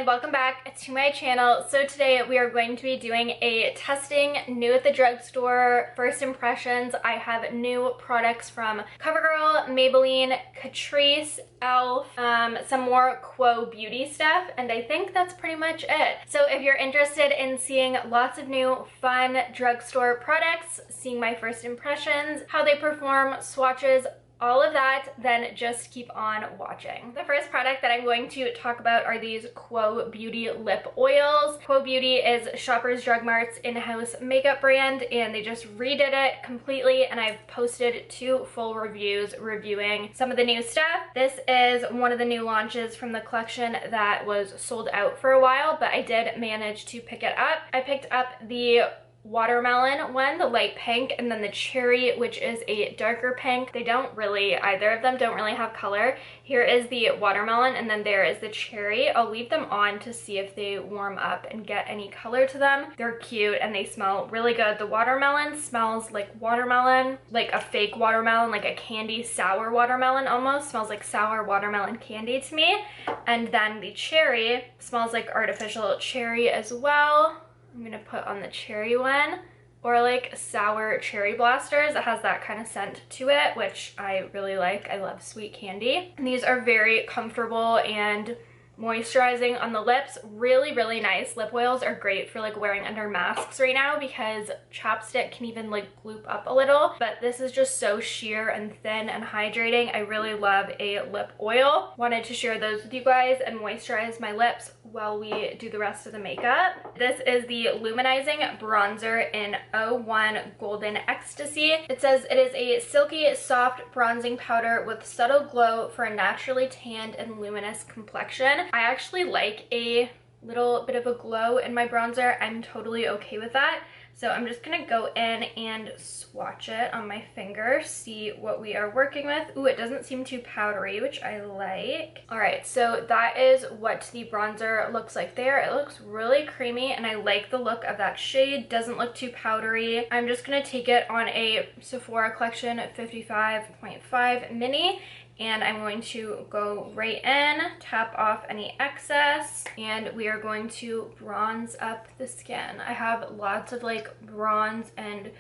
welcome back to my channel. So today we are going to be doing a testing new at the drugstore first impressions. I have new products from Covergirl, Maybelline, Catrice, Elf, some more Quo Beauty stuff, and I think that's pretty much it. So if you're interested in seeing lots of new fun drugstore products, seeing my first impressions, how they perform, swatches, all of that, then just keep on watching. The first product that I'm going to talk about are these Quo Beauty Lip Oils. Quo Beauty is Shoppers Drug Mart's in-house makeup brand, and they just redid it completely, and I've posted 2 full reviews reviewing some of the new stuff. This is one of the new launches from the collection that was sold out for a while, but I did manage to pick it up. I picked up the watermelon one, the light pink, and then the cherry, which is a darker pink. They don't really, either of them don't really have color. Here is the watermelon, and then there is the cherry. I'll leave them on to see if they warm up and get any color to them. They're cute and they smell really good. The watermelon smells like watermelon, like a fake watermelon, like a candy sour watermelon almost. Smells like sour watermelon candy to me. And then the cherry smells like artificial cherry as well. I'm gonna put on the cherry one, or like sour cherry blasters. It has that kind of scent to it, which I really like. I love sweet candy. And these are very comfortable and moisturizing on the lips. Really, really nice. Lip oils are great for like wearing under masks right now because chapstick can even like gloop up a little, but this is just so sheer and thin and hydrating. I really love a lip oil. Wanted to share those with you guys and moisturize my lips while we do the rest of the makeup. This is the Luminizing Bronzer in 01 Golden Ecstasy. It says it is a silky, soft bronzing powder with subtle glow for a naturally tanned and luminous complexion. I actually like a little bit of a glow in my bronzer. I'm totally okay with that. So I'm just gonna go in and swatch it on my finger, see what we are working with. Ooh, it doesn't seem too powdery, which I like. All right, so that is what the bronzer looks like there. It looks really creamy, and I like the look of that shade. Doesn't look too powdery. I'm just gonna take it on a Sephora Collection 55.5 mini, and I'm going to go right in, tap off any excess, and we are going to bronze up the skin. I have lots of like bronze and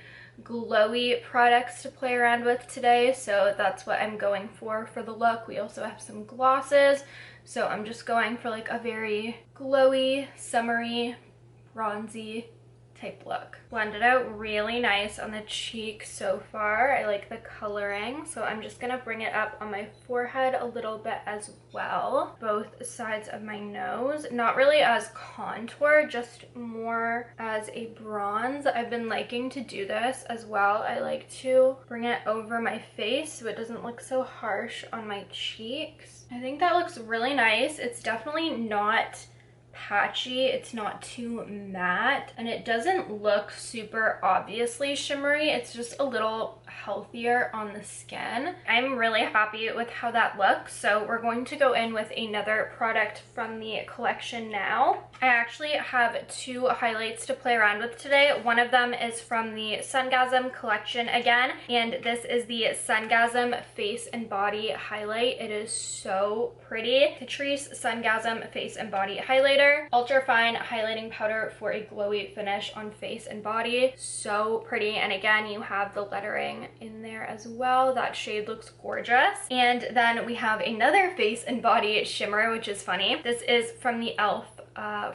glowy products to play around with today, so that's what I'm going for the look. We also have some glosses, so I'm just going for like a very glowy, summery, bronzy type look. Blended out really nice on the cheek so far. I like the coloring, so I'm just gonna bring it up on my forehead a little bit as well, both sides of my nose. Not really as contour, just more as a bronze. I've been liking to do this as well. I like to bring it over my face so it doesn't look so harsh on my cheeks. I think that looks really nice. It's definitely not patchy, it's not too matte, and it doesn't look super obviously shimmery. It's just a little healthier on the skin. I'm really happy with how that looks, so we're going to go in with another product from the collection now. I actually have 2 highlights to play around with today. One of them is from the Sungasm collection again, and this is the Sungasm Face and Body Highlight. It is so pretty. Catrice Sungasm Face and Body Highlighter. Ultra fine highlighting powder for a glowy finish on face and body. So pretty, and again you have the lettering in there as well. That shade looks gorgeous. And then we have another face and body shimmer, which is funny. This is from the Elf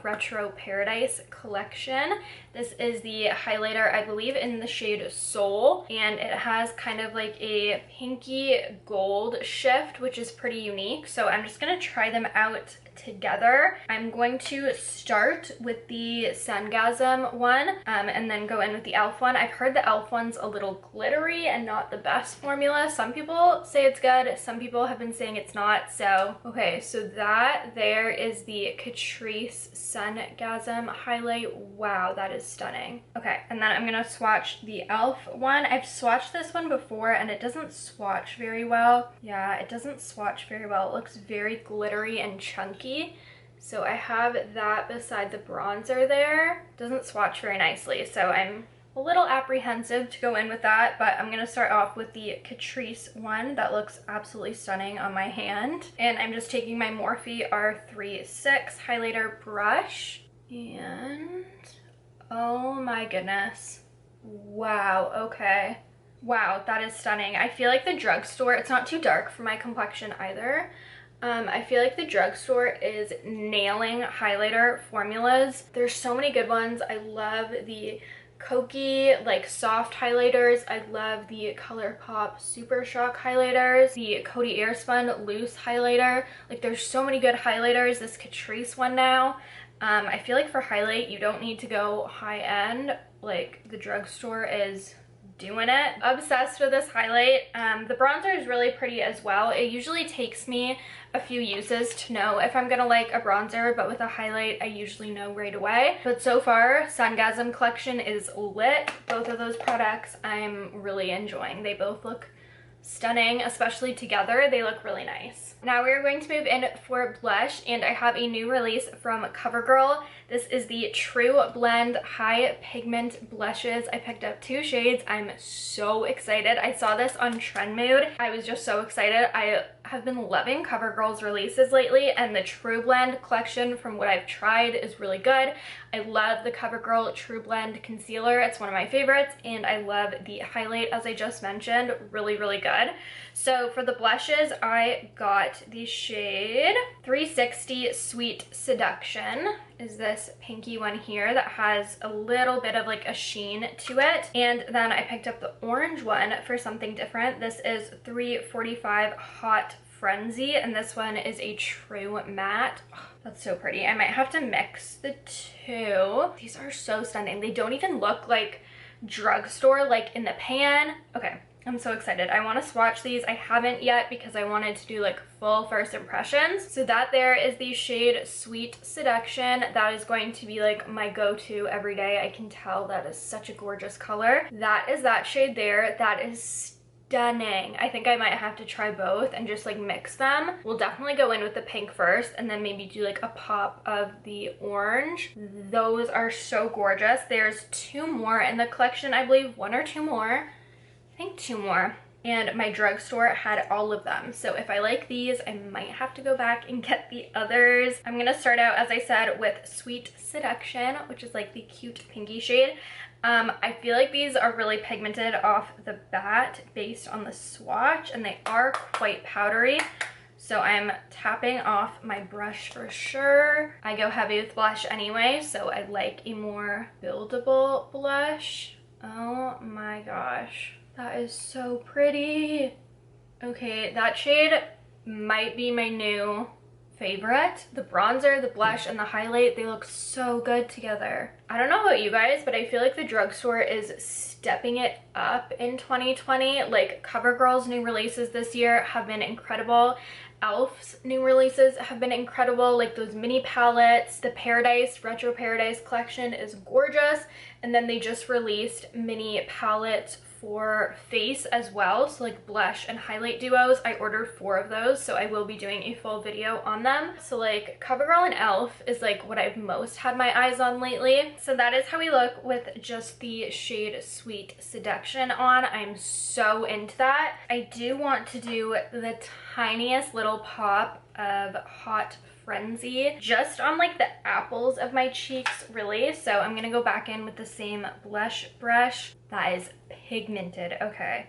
Retro Paradise collection. This is the highlighter, I believe, in the shade Soul, and it has kind of like a pinky gold shift, which is pretty unique. So I'm just gonna try them out together. I'm going to start with the Sungasm one and then go in with the Elf one. I've heard the Elf one's a little glittery and not the best formula. Some people say it's good, some people have been saying it's not. So okay, so that there is the Catrice Sungasm highlight. Wow, that is stunning. Okay, and then I'm gonna swatch the Elf one. I've swatched this one before and it doesn't swatch very well. Yeah, it doesn't swatch very well. It looks very glittery and chunky. So I have that beside the bronzer there. Doesn't swatch very nicely, so I'm a little apprehensive to go in with that, but I'm gonna start off with the Catrice one. That looks absolutely stunning on my hand. And I'm just taking my Morphe R36 highlighter brush, and oh my goodness. Wow, okay. Wow, that is stunning. I feel like the Drugstore, it's not too dark for my complexion either. I feel like the Drugstore is nailing highlighter formulas. There's so many good ones. I love the Kokie, like, soft highlighters. I love the ColourPop Super Shock highlighters, the Coty Airspun loose highlighter. Like, there's so many good highlighters. This Catrice one now. I feel like for highlight, you don't need to go high end. Like, the Drugstore is doing it. Obsessed with this highlight. The bronzer is really pretty as well. It usually takes me a few uses to know if I'm gonna like a bronzer, but with a highlight I usually know right away. But so far, Sungasm collection is lit. Both of those products I'm really enjoying. They both look stunning, especially together. They look really nice. Now we're going to move in for blush, and I have a new release from CoverGirl. This is the True Blend High Pigment Blushes. I picked up 2 shades. I'm so excited. I saw this on Trend Mood. I was just so excited. I have been loving CoverGirl's releases lately, and the True Blend collection, from what I've tried, is really good. I love the CoverGirl True Blend Concealer. It's one of my favorites, and I love the highlight, as I just mentioned. Really, really good. So for the blushes, I got the shade 360 Sweet Seduction. Is this pinky one here that has a little bit of like a sheen to it. And then I picked up the orange one for something different. This is 345 Hot Frenzy, and this one is a true matte. Oh, that's so pretty. I might have to mix the two. These are so stunning. They don't even look like Drugstore, like in the pan. Okay, I'm so excited. I want to swatch these. I haven't yet because I wanted to do like full first impressions. So that there is the shade Sweet Seduction. That is going to be like my go-to every day. I can tell that is such a gorgeous color. That is that shade there. That is stunning. I think I might have to try both and just like mix them. We'll definitely go in with the pink first and then maybe do like a pop of the orange. Those are so gorgeous. There's 2 more in the collection, I believe. 1 or 2 more. I think 2 more, and my Drugstore had all of them. So if I like these, I might have to go back and get the others. I'm gonna start out, as I said, with Sweet Seduction, which is like the cute pinky shade. I feel like these are really pigmented off the bat based on the swatch, and they are quite powdery. So I'm tapping off my brush for sure. I go heavy with blush anyway, so I like a more buildable blush. Oh my gosh. That is so pretty. Okay, that shade might be my new favorite. The bronzer, the blush, and the highlight, they look so good together. I don't know about you guys, but I feel like the Drugstore is stepping it up in 2020. Like, CoverGirl's new releases this year have been incredible. e.l.f.'s new releases have been incredible, like those mini palettes. The Retro Paradise collection is gorgeous. And then they just released mini palettes for face as well, so like blush and highlight duos. I ordered 4 of those, so I will be doing a full video on them. So like CoverGirl and e.l.f. is like what I've most had my eyes on lately. So that is how we look with just the shade Sweet Seduction on. I'm so into that. I do want to do the tiniest little pop of Hot Frenzy just on like the apples of my cheeks, really. So I'm gonna go back in with the same blush brush. That is pigmented. Okay,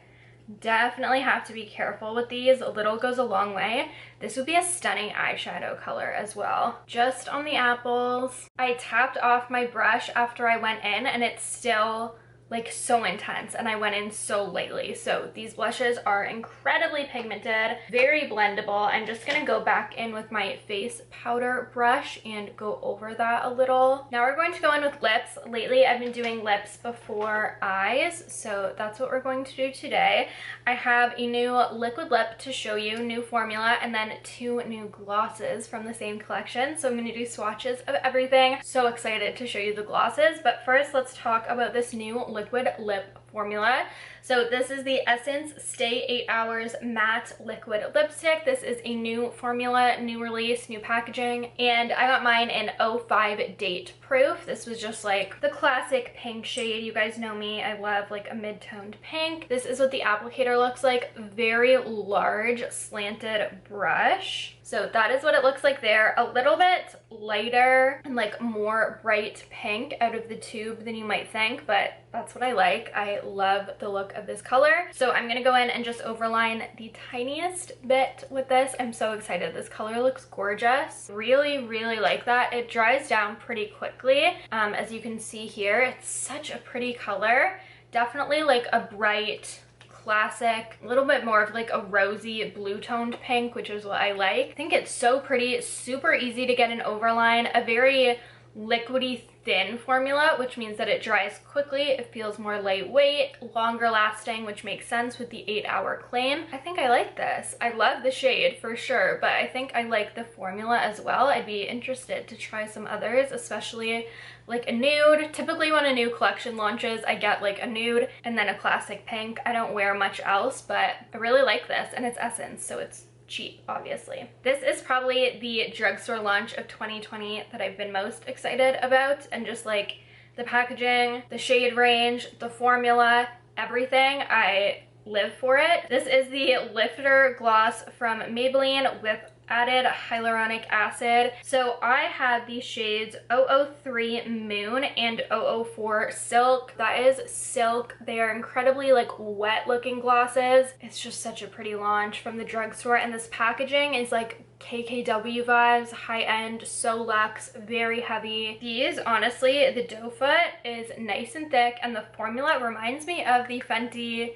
definitely have to be careful with these. A little goes a long way. This would be a stunning eyeshadow color as well, just on the apples. I tapped off my brush after I went in, and it's still like so intense, and I went in so lightly. So these blushes are incredibly pigmented, very blendable. I'm just gonna go back in with my face powder brush and go over that a little. Now we're going to go in with lips. Lately I've been doing lips before eyes, so that's what we're going to do today. I have a new liquid lip to show you, new formula, and then 2 new glosses from the same collection. So I'm gonna do swatches of everything. So excited to show you the glosses, but first let's talk about this new liquid lip formula. So this is the Essence Stay 8 Hours Matte Liquid Lipstick. This is a new formula, new release, new packaging, and I got mine in 05 Date Proof. This was just like the classic pink shade. You guys know me, I love like a mid-toned pink. This is what the applicator looks like. Very large slanted brush. So that is what it looks like there. A little bit lighter and like more bright pink out of the tube than you might think, but that's what I like. I love the look of this color. So I'm gonna go in and just overline the tiniest bit with this. I'm so excited. This color looks gorgeous. Really, really like that. It dries down pretty quickly. As you can see here, it's such a pretty color. Definitely like a bright, classic, a little bit more of like a rosy blue toned pink, which is what I like. I think it's so pretty, super easy to get an overline, a very liquidy thin formula, which means that it dries quickly. It feels more lightweight, longer lasting, which makes sense with the 8-hour claim. I think I like this. I love the shade for sure, but I think I like the formula as well. I'd be interested to try some others, especially like a nude. Typically when a new collection launches, I get like a nude and then a classic pink. I don't wear much else, but I really like this, and it's Essence, so it's cheap, obviously. This is probably the drugstore launch of 2020 that I've been most excited about, and just like the packaging, the shade range, the formula, everything, I live for it. This is the Lifter Gloss from Maybelline with added hyaluronic acid. So I have these shades 003 Moon and 004 Silk. That is Silk. They are incredibly like wet looking glosses. It's just such a pretty launch from the drugstore, and this packaging is like KKW vibes, high end, so luxe, very heavy. These, honestly, the doe foot is nice and thick, and the formula reminds me of the Fenty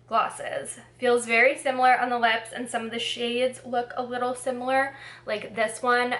glosses. Feels very similar on the lips, and some of the shades look a little similar. Like this one,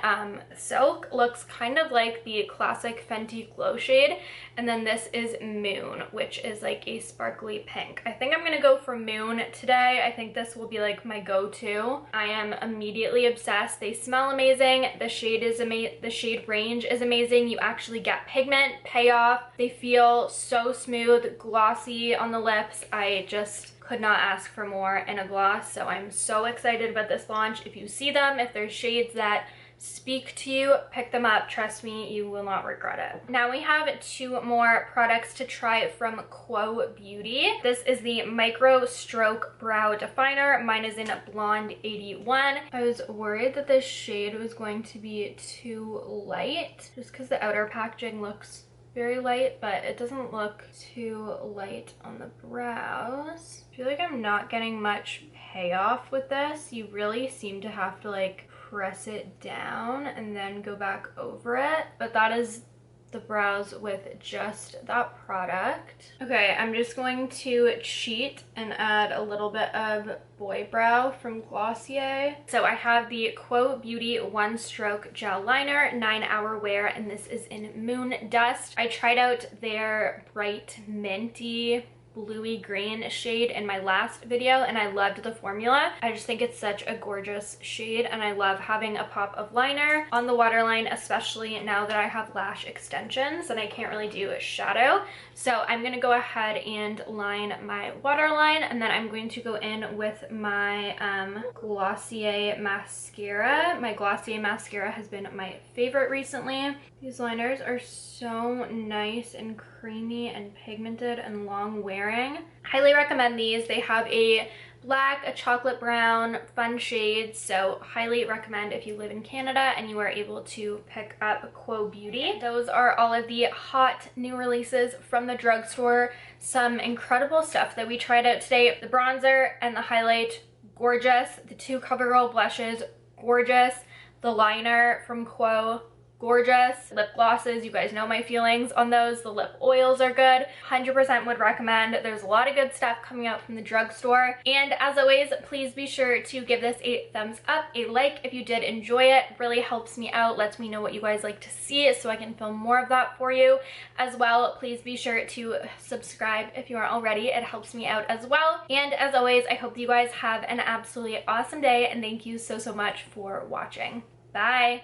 Silk, looks kind of like the classic Fenty glow shade, and then this is Moon, which is like a sparkly pink. I think I'm gonna go for Moon today. I think this will be like my go-to. I am immediately obsessed. They smell amazing. The shade is the shade range is amazing. You actually get pigment payoff. They feel so smooth, glossy on the lips. I just could not ask for more in a gloss, so I'm so excited about this launch. If you see them, if there's shades that speak to you, pick them up. Trust me, you will not regret it. Now we have 2 more products to try from Quo Beauty. This is the Micro Stroke Brow Definer. Mine is in Blonde 81. I was worried that this shade was going to be too light, just because the outer packaging looks very light, but it doesn't look too light on the brows. I feel like I'm not getting much payoff with this. You really seem to have to like press it down and then go back over it, but that is the brows with just that product. Okay, I'm just going to cheat and add a little bit of Boy Brow from Glossier. So I have the Quo Beauty One Stroke Gel Liner, 9-hour wear, and this is in Moon Dust. I tried out their bright minty bluey green shade in my last video, and I loved the formula. I just think it's such a gorgeous shade, and I love having a pop of liner on the waterline, especially now that I have lash extensions and I can't really do a shadow. So I'm gonna go ahead and line my waterline, and then I'm going to go in with my Glossier mascara. My Glossier mascara has been my favorite recently. These liners are so nice and creamy and pigmented and long wearing. Highly recommend these. They have a black, a chocolate brown, fun shades, so highly recommend if you live in Canada and you are able to pick up Quo Beauty. Those are all of the hot new releases from the drugstore. Some incredible stuff that we tried out today. The bronzer and the highlight, gorgeous. The 2 Covergirl blushes, gorgeous. The liner from Quo, gorgeous. Lip glosses, you guys know my feelings on those. The lip oils are good. 100% would recommend. There's a lot of good stuff coming out from the drugstore. And as always, please be sure to give this a thumbs up, a like if you did enjoy it. Really helps me out, lets me know what you guys like to see so I can film more of that for you. As well, please be sure to subscribe if you aren't already. It helps me out as well. And as always, I hope you guys have an absolutely awesome day, and thank you so much for watching. Bye!